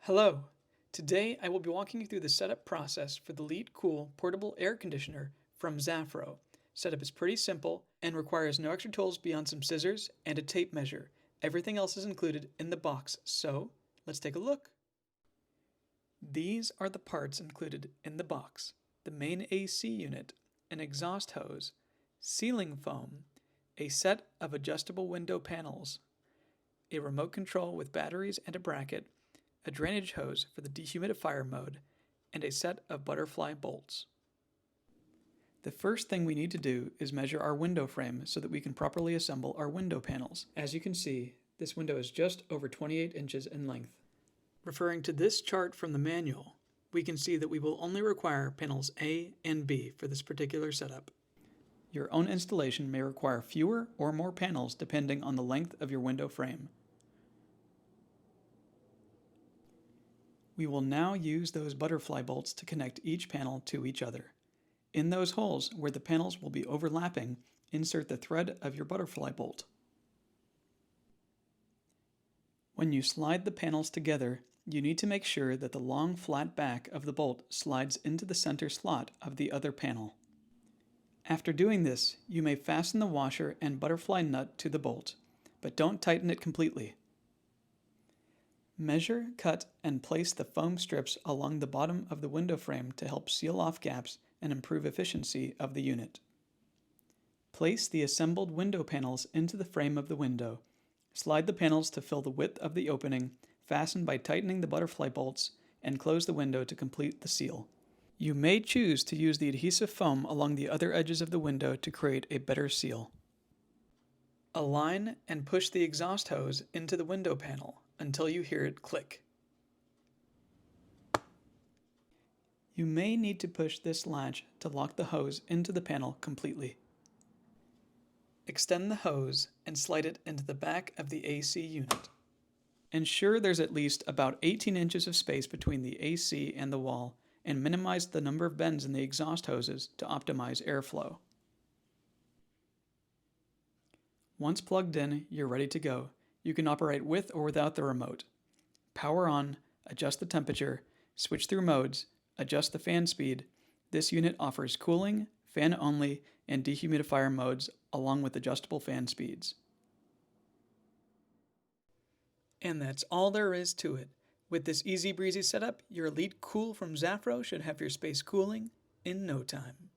Hello! Today I will be walking you through the setup process for the YAC-08Cool portable air conditioner from ZAFRO. Setup is pretty simple and requires no extra tools beyond some scissors and a tape measure. Everything else is included in the box, so let's take a look. These are the parts included in the box: the main AC unit, an exhaust hose, ceiling foam, a set of adjustable window panels, a remote control with batteries and a bracket, a drainage hose for the dehumidifier mode, and a set of butterfly bolts. The first thing we need to do is measure our window frame so that we can properly assemble our window panels. As you can see, this window is just over 28 inches in length. Referring to this chart from the manual, we can see that we will only require panels A and B for this particular setup. Your own installation may require fewer or more panels depending on the length of your window frame. We will now use those butterfly bolts to connect each panel to each other. In those holes where the panels will be overlapping, insert the thread of your butterfly bolt. When you slide the panels together, you need to make sure that the long flat back of the bolt slides into the center slot of the other panel. After doing this, you may fasten the washer and butterfly nut to the bolt, but don't tighten it completely. Measure, cut, and place the foam strips along the bottom of the window frame to help seal off gaps and improve efficiency of the unit. Place the assembled window panels into the frame of the window. Slide the panels to fill the width of the opening, fasten by tightening the butterfly bolts, and close the window to complete the seal. You may choose to use the adhesive foam along the other edges of the window to create a better seal. Align and push the exhaust hose into the window panel until you hear it click. You may need to push this latch to lock the hose into the panel completely. Extend the hose and slide it into the back of the AC unit. Ensure there's at least about 18 inches of space between the AC and the wall, and minimize the number of bends in the exhaust hoses to optimize airflow. Once plugged in, you're ready to go. You can operate with or without the remote. Power on, adjust the temperature, switch through modes, adjust the fan speed. This unit offers cooling, fan only, and dehumidifier modes along with adjustable fan speeds. And that's all there is to it. With this easy breezy setup, your YAC-08Cool from ZAFRO should have your space cooling in no time.